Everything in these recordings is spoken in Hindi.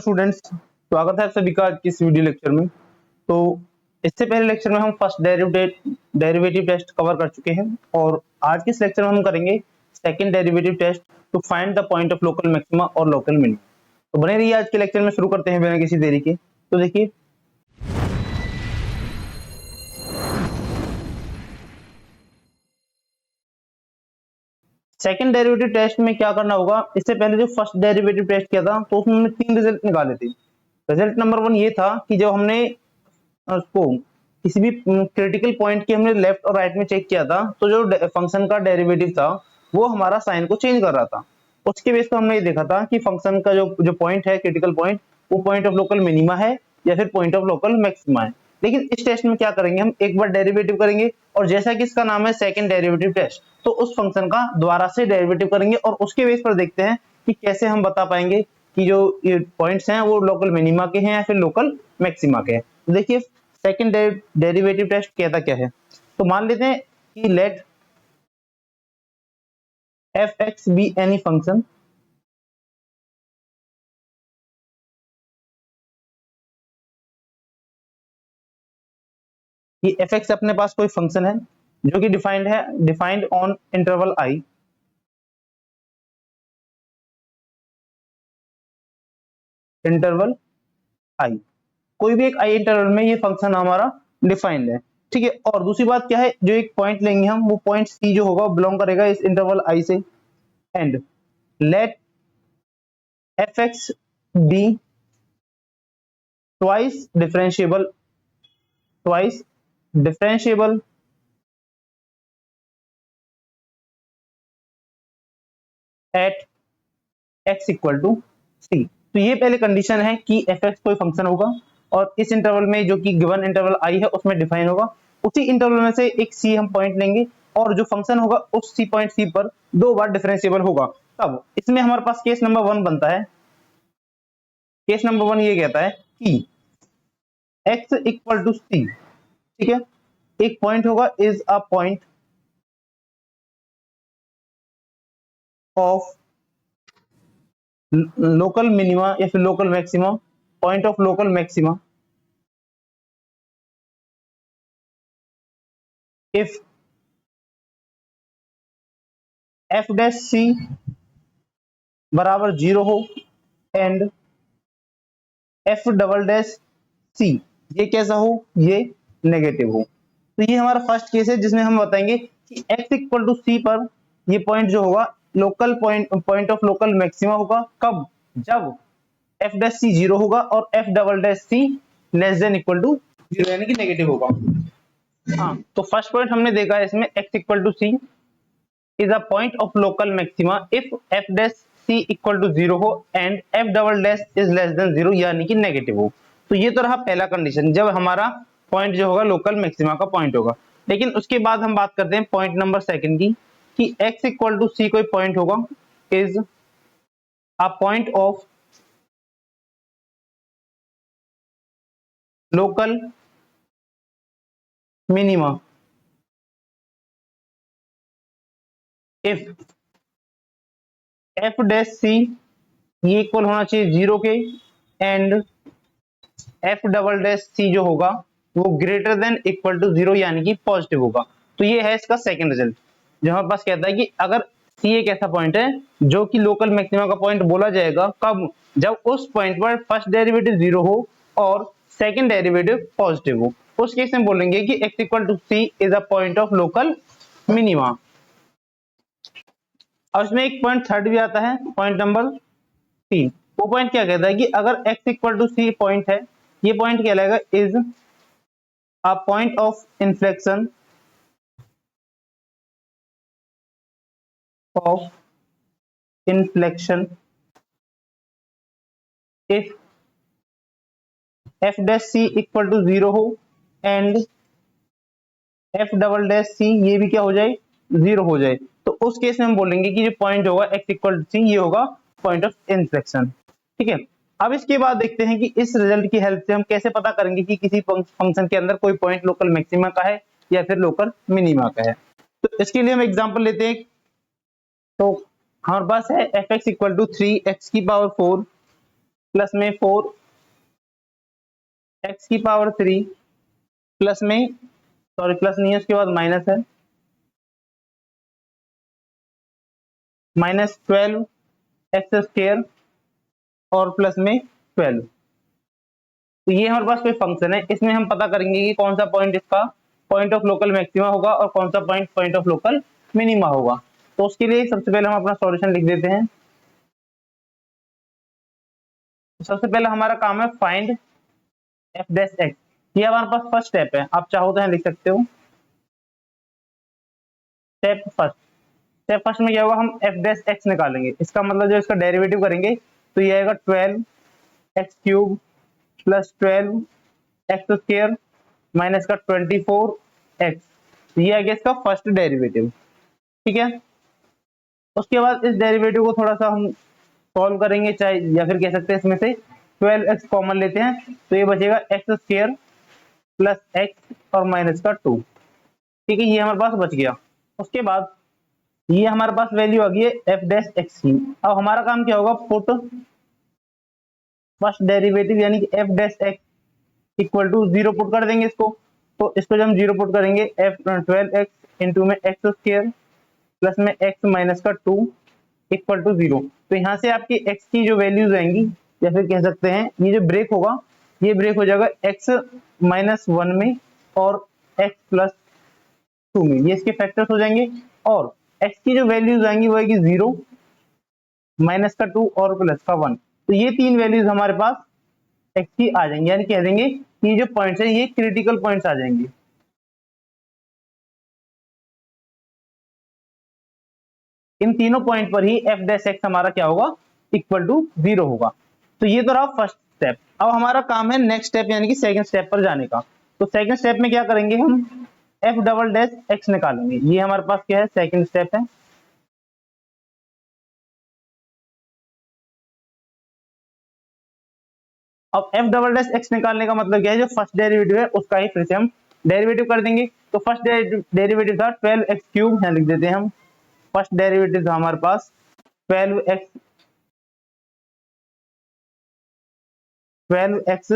स्टूडेंट्स, स्वागत है आप सभी का आज की इस वीडियो लेक्चर में। तो इससे पहले लेक्चर में हम फर्स्ट डेरिवेटिव टेस्ट कवर कर चुके हैं और आज के इस लेक्चर में हम करेंगे second derivative test to find the point of local maxima और लोकल मिनिमा। तो बने रहिए, आज के लेक्चर में शुरू करते हैं बिना किसी देरी के। तो देखिए, सेकंड डेरिवेटिव टेस्ट में क्या करना होगा, इससे पहले जो फर्स्ट डेरिवेटिव टेस्ट किया था तो उसमें हमने 3 रिजल्ट निकाले थे। रिजल्ट नंबर 1 ये था कि जब हमने उसको किसी भी क्रिटिकल पॉइंट के हमने लेफ्ट और राइट में चेक किया था तो जो फंक्शन का डेरिवेटिव था वो हमारा साइन को चेंज कर रहा था। उसके बेस पर हमने ये देखा था कि फंक्शन का जो पॉइंट है, क्रिटिकल पॉइंट, वो पॉइंट ऑफ लोकल मिनिमा है या फिर पॉइंट ऑफ लोकल मैक्सिमा है। लेकिन इस टेस्ट में क्या करेंगे, हम एक बार डेरिवेटिव करेंगे और जैसा कि इसका नाम है सेकंड डेरिवेटिव टेस्ट, तो उस फंक्शन का दोबारा से डेरिवेटिव करेंगे और उसके बेस पर देखते हैं कि कैसे हम बता पाएंगे कि जो ये पॉइंट्स हैं वो लोकल मिनिमा के हैं या फिर लोकल मैक्सिमा के हैं। तो देखिए, सेकंड डेरिवेटिव टेस्ट कहता क्या है। तो मान लेते हैं कि let F X be any function ये एफ एक्स अपने पास कोई फंक्शन है जो कि defined on interval I, interval I, कोई भी एक आई इंटरवल में ये फंक्शन हमारा डिफाइंड है। ठीक है, और दूसरी बात क्या है, जो एक पॉइंट लेंगे हम, वो पॉइंट सी जो होगा बिलोंग करेगा इस इंटरवल आई से। And let F X be twice differentiable at X equal to C. तो ये पहले कंडीशन है कि एफ एक्स कोई फंक्शन होगा और इस इंटरवल में जो कि गिवन इंटरवल आई है उसमें डिफाइन होगा। उसी इंटरवल में से एक सी हम पॉइंट लेंगे और जो फंक्शन होगा उस सी पॉइंट सी पर 2 बार डिफरेंशिएबल होगा। तब इसमें हमारे पास केस नंबर 1 बनता है। केस नंबर 1 ये कहता है कि एक्स इक्वल टू सी, ठीक है, एक पॉइंट होगा is a point of local minima या फिर local maxima, point of local maxima if F dash C बराबर 0 हो एंड एफ डबल डैश सी ये कैसा हो, ये नेगेटिव हो। तो ये हमारा फर्स्ट केस है जिसमें हम बताएंगे कि x इक्वल टू सी पर ये पॉइंट जो होगा local point of local maxima होगा। कब? जब एफ डैश सी 0 होगा और f double dash c less than equal to 0 यानी कि नेगेटिव होगा। हाँ, तो फर्स्ट पॉइंट हमने देखा है इसमें x equal to c is a point of local maxima if f dash c equal to 0 हो and f double dash is less than 0 यानी कि नेगेटिव हो। तो ये तो रहा पहला कंडीशन, जब हमारा पॉइंट जो होगा लोकल मैक्सिमा का पॉइंट होगा। लेकिन उसके बाद हम बात करते हैं पॉइंट नंबर सेकंड की कि x इक्वल टू सी कोई पॉइंट होगा is a point of local minima if F dash सी ये इक्वल होना चाहिए 0 के and F double dash C जो होगा वो ग्रेटर देन इक्वल टू 0 यानी कि पॉजिटिव होगा। तो ये है इसका सेकंड रिजल्ट, जो हमारे पास कहता है कि अगर सी एक ऐसा पॉइंट है जो कि लोकल मैक्सिमा का पॉइंट बोला जाएगा, कब? जब उस पॉइंट पर फर्स्ट डेरिवेटिव 0 हो और सेकंड डेरिवेटिव पॉजिटिव हो। उस केस में बोलेंगे कि x equal to c is a point of local minima. और इसमें एक पॉइंट थर्ड भी आता है, पॉइंट नंबर 3। वो पॉइंट क्या कहता है कि अगर x equal to c point है, ये पॉइंट कहलाएगा is a point of inflection if F dash c equal to 0 हो एंड एफ डबल डैश सी ये भी क्या हो जाए, 0 हो जाए। तो उस केस में हम बोलेंगे कि जो पॉइंट होगा x इक्वल टू सी ये होगा पॉइंट ऑफ इन्फ्लेक्शन। ठीक है, अब इसके बाद देखते हैं कि इस रिजल्ट की हेल्प से हम कैसे पता करेंगे कि किसी फंक्शन के अंदर कोई पॉइंट लोकल मैक्सिमा का है या फिर लोकल मिनिमा का है। तो इसके लिए हम एग्जांपल लेते हैं। तो हमारे पास है f x equal to 3 x की पावर 4 प्लस में 4 एक्स की पावर 3 प्लस में, सॉरी प्लस नहीं है, उसके बाद माइनस है, माइनस 12 एक्स स्क्वायर और प्लस में 12। तो ये हमारे पास कोई फंक्शन है, इसमें हम पता करेंगे कि कौन सा पॉइंट इसका पॉइंट ऑफ लोकल मैक्सिमा होगा और कौन सा point point of local minima होगा। तो उसके लिए सबसे पहले हम अपना सॉल्यूशन लिख देते हैं। सबसे पहले हमारा काम है फाइंड एफ डैश एक्स। ये हमारे पास फर्स्ट स्टेप है, आप चाहो तो यहाँ लिख सकते हो स्टेप फर्स्ट। स्टेप फर्स्ट में क्या होगा, हम एफ डैश एक्स निकालेंगे। इसका मतलब जो इसका डेरिवेटिव करेंगे तो ये आएगा 12 x cube plus 12 x square minus का 24 एक्स। ये आ गया इसका फर्स्ट डेरिवेटिव। ठीक है, उसके बाद इस डेरिवेटिव को थोड़ा सा हम सॉल्व करेंगे, चाहे या फिर कह सकते हैं इसमें से 12x कॉमन लेते हैं तो ये बचेगा एक्स स्क्वायर प्लस एक्स और माइनस का 2। ठीक है, ये हमारे पास बच गया। उसके बाद ये हमारे पास वैल्यू आ गई है एफ डैश एक्स की। अब हमारा काम क्या होगा, पुट फर्स्ट डेरिवेटिव यानी कि f dash x equal to 0 put कर देंगे इसको। तो इसको जब हम 0 पुट करेंगे, एफ 12x इंटू में एक्स स्क्वायर प्लस में एक्स माइनस का 2 इक्वल टू 0। तो यहाँ से आपकी x की जो वैल्यूज आएंगी, या फिर कह सकते हैं ये जो ब्रेक होगा, ये ब्रेक हो जाएगा x माइनस 1 में और x प्लस 2 में, ये इसके फैक्टर्स हो जाएंगे। और x की जो वैल्यूज आएंगी वो आएगी 0 माइनस का 2 और प्लस का 1। तो ये तीन वैल्यूज हमारे पास x की आ जाएंगी, यानी कह देंगे कि ये जो पॉइंट्स है ये क्रिटिकल पॉइंट्स आ जाएंगे। इन तीनों पॉइंट पर ही एफ डैश एक्स हमारा क्या होगा, इक्वल टू 0 होगा। तो ये तो रहा फर्स्ट स्टेप। अब हमारा काम है नेक्स्ट स्टेप यानी कि सेकंड स्टेप पर जाने का। तो सेकंड स्टेप में क्या करेंगे, हम एफ डबल डैश एक्स निकालेंगे। ये हमारे पास क्या है, सेकंड स्टेप है। अब एफ डबल डैश एक्स निकालने का मतलब क्या है, जो फर्स्ट डेरिवेटिव है उसका ही फिर से हम डेरिवेटिव कर देंगे। तो फर्स्ट डेरिवेटिव था 12x क्यूब, यहाँ लिख देते हैं हम। फर्स्ट डेरिवेटिव था हमारे पास 12x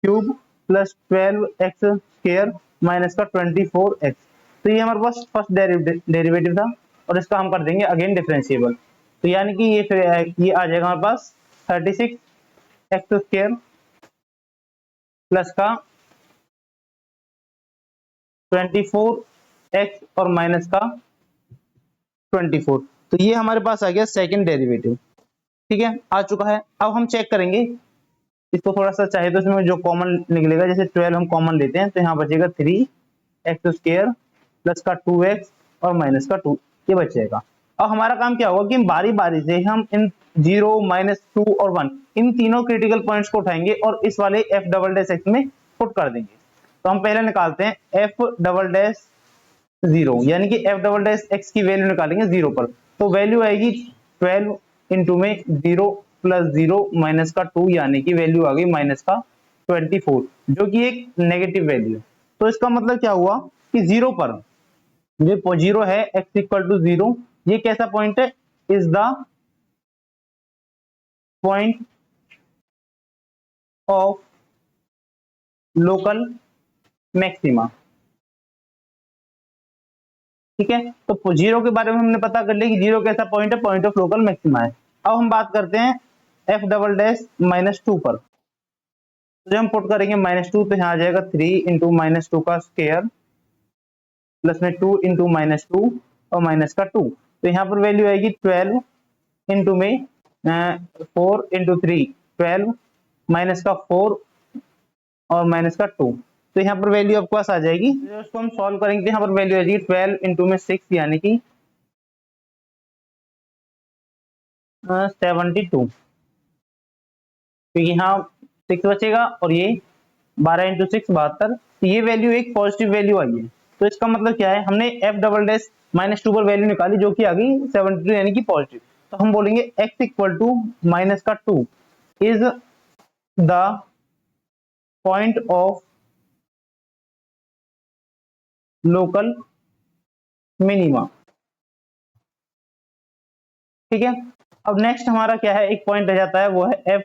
cube plus 12x square minus का 24x। तो ये हमारे पास फर्स्ट डेरिवेटिव था और इसका हम कर देंगे अगेन डिफरेंशिएबल। तो यानी कि ये फिर ये आ जाएगा हमारे पास 36x स्क्वायर प्लस का 24x और माइनस का 24। तो ये हमारे पास आ गया सेकंड डेरिवेटिव। ठीक है, आ चुका है। अब हम चेक करेंगे इसको, थोड़ा सा चाहे तो इसमें जो कॉमन निकलेगा, जैसे 12 हम कॉमन लेते हैं तो यहाँ बचेगा 3x स्क्वायर प्लस का 2x और माइनस का 2, ये बच जाएगा। अब हमारा काम क्या होगा कि बारी बारी से हम इन 0 -2 और 1 इन तीनों क्रिटिकल पॉइंट्स को उठाएंगे और इस वाले एफ डबल डैश एक्स में पुट कर देंगे। तो हम पहले निकालते हैं एफ डबल डैश 0, यानी कि एफ डबल डैश एक्स की वैल्यू निकालेंगे 0 पर। तो वैल्यू आएगी 12 इंटू में 0 प्लस 0 माइनस का 2, यानी कि वैल्यू आ गई माइनस का 24, जो कि एक नेगेटिव वैल्यू है। तो इसका मतलब क्या हुआ कि 0 पर जो 0 है, x इक्वल टू 0, ये कैसा पॉइंट है, is the point of local maxima. ठीक है, तो 0 के बारे में हमने पता कर लिया कि 0 कैसा पॉइंट है, पॉइंट ऑफ लोकल मैक्सिमा है। अब हम बात करते हैं एफ डबल डैश -2 पर। तो जब हम पुट करेंगे -2 तो यहाँ आ जाएगा 3 इंटू -2 का स्क्वायर प्लस में 2 इंटू -2 और माइनस का 2। तो यहाँ पर वैल्यू आएगी 12 इंटू में 4 इंटू 3 12 माइनस का 4 और माइनस का 2। तो यहाँ पर वैल्यू आपके पास आ जाएगी, उसको हम सॉल्व करेंगे तो यहाँ पर वैल्यू आ जाएगी 12 इंटू में 6 यानी कि 72। तो यहाँ 6 बचेगा और ये 12 इंटू 6 72। तो ये वैल्यू एक पॉजिटिव वैल्यू आई है। तो इसका मतलब क्या है, हमने एफ डबल डैश -2 पर वैल्यू निकाली जो कि आ गई 72 यानी कि पॉजिटिव। तो हम बोलेंगे x इक्वल टू माइनस का 2 is the point of local minima. ठीक है, अब नेक्स्ट हमारा क्या है, एक पॉइंट रह जाता है, वो है एफ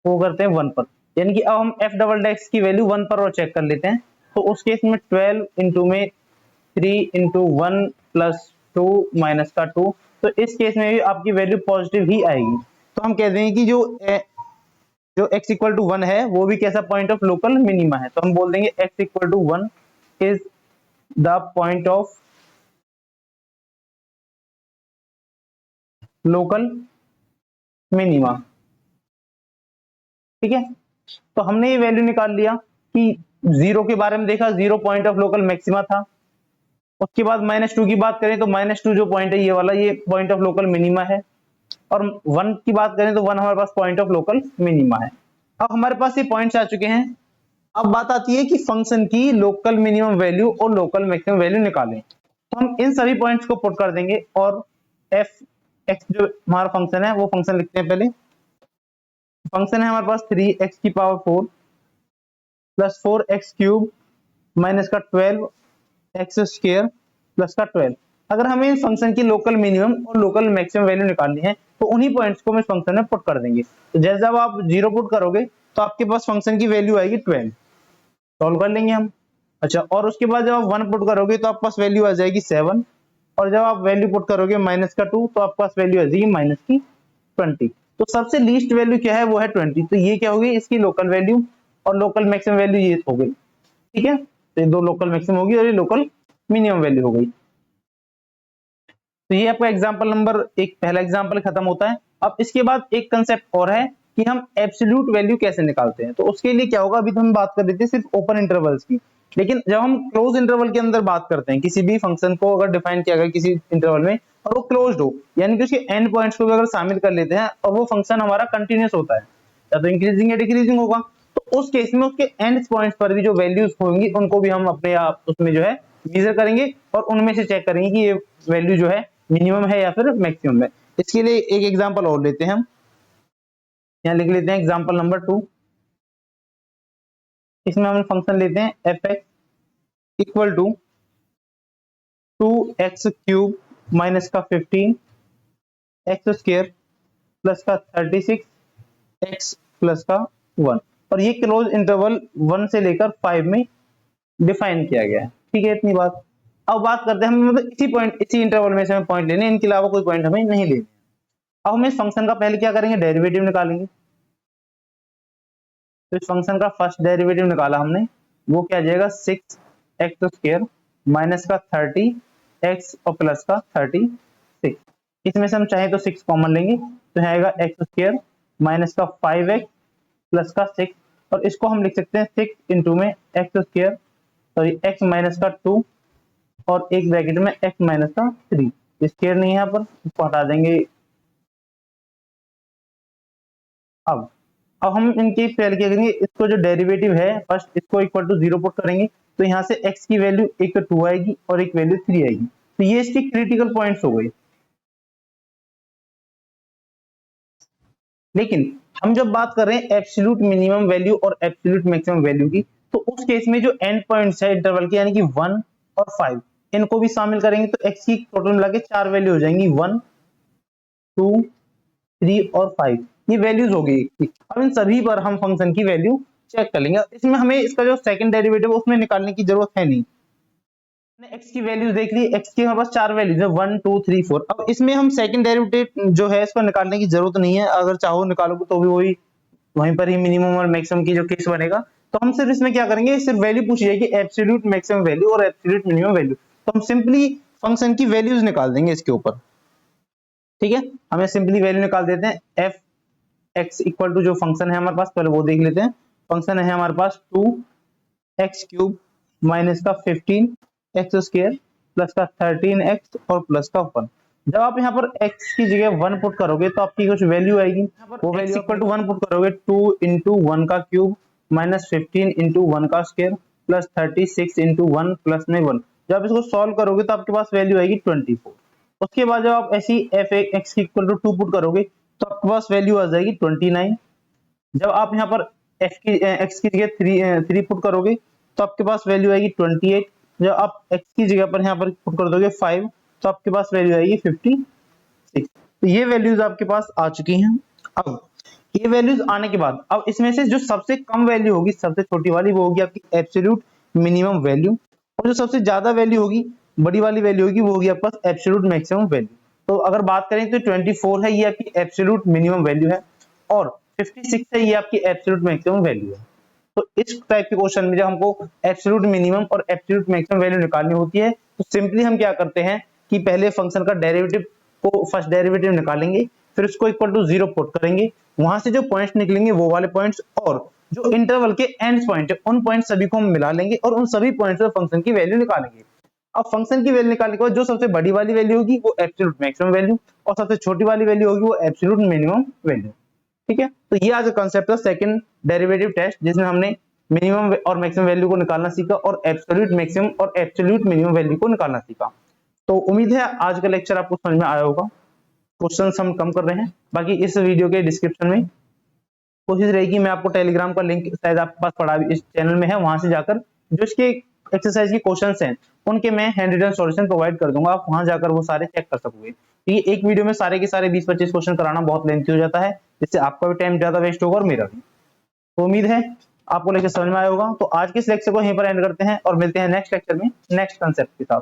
वो करते हैं 1 पर, यानी कि अब हम एफ डबल डेक्स की वैल्यू 1 पर और चेक कर लेते हैं। तो उस केस में 12 इंटू में 3 इंटू 1 प्लस 2 माइनस का 2, तो इस केस में भी आपकी वैल्यू पॉजिटिव ही आएगी। तो हम कहते हैं कि जो x इक्वल टू 1 है वो भी कैसा पॉइंट ऑफ लोकल मिनिमा है, तो हम बोल देंगे x equal to 1 is the point of local minima. ठीक है, तो हमने ये वैल्यू निकाल लिया कि जीरो के बारे में देखा, zero point of local maxima था। उसके बाद -2 की बात करें तो -2 जो पॉइंट है ये वाला, ये पॉइंट ऑफ लोकल मिनिमा है। और 1 की बात करें तो 1 हमारे पास पॉइंट ऑफ लोकल मिनिमा है। अब हमारे पास ये पॉइंट्स आ चुके हैं। अब बात आती है कि फंक्शन की लोकल मिनिमम वैल्यू और लोकल मैक्सिमम वैल्यू निकालें। तो हम इन सभी पॉइंट्स को पुट कर देंगे और एफ एक्स जो हमारा फंक्शन है वो फंक्शन लिखते हैं। पहले फंक्शन है हमारे पास 3x की power 4 plus 4x cube minus का 12x स्क्वायर प्लस का 12। अगर हमें इस फंक्शन की लोकल मिनिमम और लोकल मैक्सिमम वैल्यू निकालनी है तो उन्हीं पॉइंट्स को हम इस फंक्शन में पुट कर देंगे। तो जैसे जब आप 0 पुट करोगे तो आपके पास फंक्शन की वैल्यू आएगी 12, सॉल्व कर लेंगे हम। अच्छा, और उसके बाद जब आप 1 पुट करोगे तो आपके पास वैल्यू आ जाएगी 7, और जब आप वैल्यू पुट करोगे माइनस का 2 तो आपके पास वैल्यू आ जाएगी माइनस की 20। तो सबसे लीस्ट वैल्यू क्या है वो है 20, तो ये क्या होगी इसकी लोकल वैल्यू, और लोकल मैक्सिमम वैल्यू ये हो गई। ठीक है, तो ये दो लोकल मैक्सिमम होगी और ये लोकल मिनिमम वैल्यू हो गई। तो ये आपका एग्जांपल नंबर 1 पहला एग्जांपल खत्म होता है। अब इसके बाद एक कंसेप्ट और है कि हम एब्सोल्यूट वैल्यू कैसे निकालते हैं। तो उसके लिए क्या होगा, अभी तो हम बात कर रहे थे सिर्फ ओपन इंटरवल्स की, लेकिन जब हम क्लोज इंटरवल के अंदर बात करते हैं, किसी भी फंक्शन को अगर डिफाइन किया गया किसी इंटरवल में और वो क्लोज्ड हो, यानी कि उसके एंड पॉइंट्स को भी अगर शामिल कर लेते हैं और वो फंक्शन हमारा कंटिन्यूअस होता है, या तो इंक्रीजिंग या डिक्रीजिंग होगा, तो उस केस में उसके एंड पॉइंट्स पर भी जो वैल्यूज होंगी उनको भी हम अपने आप उसमें जो है मेजर करेंगे और उनमें से चेक करेंगे कि ये वैल्यू जो है मिनिमम है या फिर मैक्सिमम है। इसके लिए एक एग्जांपल और लेते हैं हम, यहाँ लिख लेते हैं एग्जांपल नंबर 2। इसमें हम फंक्शन लेते हैं f x equal to 2x cube minus का 15 एक्स स्क्वायर प्लस का 36 एक्स प्लस का 1, और ये क्लोज इंटरवल 1 से लेकर 5 में डिफाइन किया गया है। ठीक है, इतनी बात। अब बात करते हैं हम, मतलब इसी पॉइंट इसी इंटरवल में से हमें पॉइंट लेने, इनके अलावा कोई पॉइंट हमें नहीं लेने। अब हम इस फंक्शन का पहले क्या करेंगे, डेरिवेटिव निकालेंगे। तो इस फंक्शन का फर्स्ट डेरिवेटिव निकाला हमने, वो क्या आ जाएगा 6x स्क्वायर माइनस का 30x और प्लस का 36। इसमें से हम चाहे तो 6 कॉमन लेंगे तो यहाँ आएगा x स्क्वायर माइनस का 5x प्लस का 6, और इसको हम लिख सकते हैं 6 इंटू में x square, sorry x minus का 2 और एक ब्रैकेट में x माइनस का 3। स्क्वायर नहीं है यहाँ पर, इसको हटा देंगे। अब हम इनके पहले क्या करेंगे, इसको जो डेरिवेटिव है फर्स्ट इसको इक्वल टू 0 पुट करेंगे, तो यहाँ से x की वैल्यू एक 2 आएगी और एक वैल्यू 3 आएगी। तो ये इसकी क्रिटिकल पॉइंट्स हो गई। लेकिन हम जब बात कर रहे हैं एब्सोल्यूट मिनिमम वैल्यू और एब्सोल्यूट मैक्सिमम वैल्यू की, तो उस केस में जो एंड पॉइंट्स है इंटरवल के, यानी कि 1 और 5, इनको भी शामिल करेंगे तो x की टोटल मिला के 4 वैल्यू हो जाएंगी, 1 2 3 और 5, ये वैल्यूज हो गई। अब इन सभी पर हम फंक्शन की वैल्यू चेक कर लेंगे। इसमें हमें इसका जो सेकंड डेरिवेटिव है उसमें निकालने की जरूरत है नहीं, हमने x की वैल्यूज देख ली, x की हमारे पास 4 वैल्यूज है 1 2 3 4। अब इसमें हम सेकंड डेरिवेटिव जो है इसको निकालने की जरूरत नहीं है, अगर चाहो निकालोगे तो भी वही वहीं पर ही मिनिमम और मैक्सिमम की जो केस बनेगा। तो हम सिर्फ इसमें क्या करेंगे, सिर्फ वैल्यू पूछी जाएगी एब्सोल्यूट मैक्सिमम वैल्यू और एब्सोल्यूट मिनिमम वैल्यू, तो हम सिंपली फंक्शन की वैल्यूज निकाल देंगे इसके ऊपर। ठीक है, हमें सिंपली वैल्यू निकाल देते हैं एफ एक्स इक्वल टू जो फंक्शन है हमारे पास, पहले वो देख लेते हैं। फंक्शन है हमारे पास 2x क्यूब माइनस का 15 एक्स स्क्वायर प्लस का 13x और प्लस का 1। जब आप यहाँ पर x की जगह 1 पुट करोगे तो आपकी कुछ वैल्यू आएगी, वो वैल्यू इक्वल टू 1 पुट करोगे 2 इंटू 1 का क्यूब माइनस 15 इंटू 1 का स्क्वायर प्लस 36 इंटू 1 प्लस में 1। जब आप इसको सॉल्व करोगे तो आपके पास वैल्यू आएगी 24। उसके बाद जब आप ऐसी एफ एक्स की इक्वल टू 2 पुट करोगे तो आपके पास वैल्यू आ जाएगी 29। जब आप यहाँ पर एफ की एक्स की जगह 3 पुट करोगे तो आपके पास वैल्यू आएगी 28। जब आप एक्स की जगह पर यहाँ पर पुट कर दोगे 5 तो आपके पास वैल्यू आएगी 56। तो ये वैल्यूज आपके पास आ चुकी हैं। अब ये वैल्यूज आने के बाद अब इसमें से जो सबसे कम वैल्यू होगी, सबसे छोटी वाली, वो होगी आपकी एब्सोल्यूट मिनिमम वैल्यू, और जो सबसे ज्यादा वैल्यू होगी, बड़ी वाली वैल्यू होगी, वो होगी आपके पास एब्सोल्यूट मैक्सिमम वैल्यू। तो अगर बात करें तो 24 है, ये आपकी एब्सोल्यूट मिनिमम वैल्यू है, और 56 है, ये आपकी एब्सोल्यूट मैक्सिमम वैल्यू है। तो इस टाइप के क्वेश्चन में जब हमको एब्सोल्यूट मिनिमम और एब्सोल्यूट मैक्सिमम वैल्यू निकालनी होती है, तो सिंपली हम क्या करते हैं कि पहले फंक्शन का डेरिवेटिव को, फर्स्ट डेरिवेटिव निकालेंगे, फिर उसको इक्वल टू 0 पुट करेंगे, वहां से जो पॉइंट्स निकलेंगे वो वाले पॉइंट्स, और जो इंटरवल के एंड पॉइंट है उन पॉइंट सभी को हम मिला लेंगे और उन सभी पॉइंट्स से फंक्शन की वैल्यू निकालेंगे। अब फंक्शन की वैल्यू निकालने के बाद जो सबसे बड़ी वाली वैल्यू होगी वो एब्सोल्यूट मैक्सिमम वैल्यू, और सबसे छोटी वाली वैल्यू होगी वो एब्सोल्यूट मिनिमम वैल्यू। ठीक है, तो ये आज कंसेप्ट था सेकंड डेरिवेटिव टेस्ट, जिसमें हमने मिनिमम और मैक्सिमम वैल्यू को निकालना सीखा और एब्सोल्यूट मैक्सिमम और एब्सोल्यूट मिनिमम वैल्यू को निकालना सीखा। तो उम्मीद है आज का लेक्चर आपको समझ में आया होगा। क्वेश्चंस हम कम कर रहे हैं, बाकी इस वीडियो के डिस्क्रिप्शन में कोशिश रहेगी, मैं आपको टेलीग्राम का लिंक शायद आपके पास पड़ा इस चैनल में है, वहां से जाकर जो इसके एक्सरसाइज के क्वेश्चंस हैं उनके मैं हैंड रिटन सॉल्यूशन प्रोवाइड कर दूंगा, आप वहां जाकर वो सारे चेक कर सकोगे। ये एक वीडियो में सारे के सारे 20-25 क्वेश्चन कराना बहुत लेंथी हो जाता है, जिससे आपका भी टाइम ज्यादा वेस्ट होगा और मेरा भी। तो उम्मीद है आपको लेक्चर समझ में आया होगा। तो आज के इस लेक्चर को यहीं पर एंड करते हैं और मिलते हैं नेक्स्ट लेक्चर में नेक्स्ट कंसेप्ट के साथ।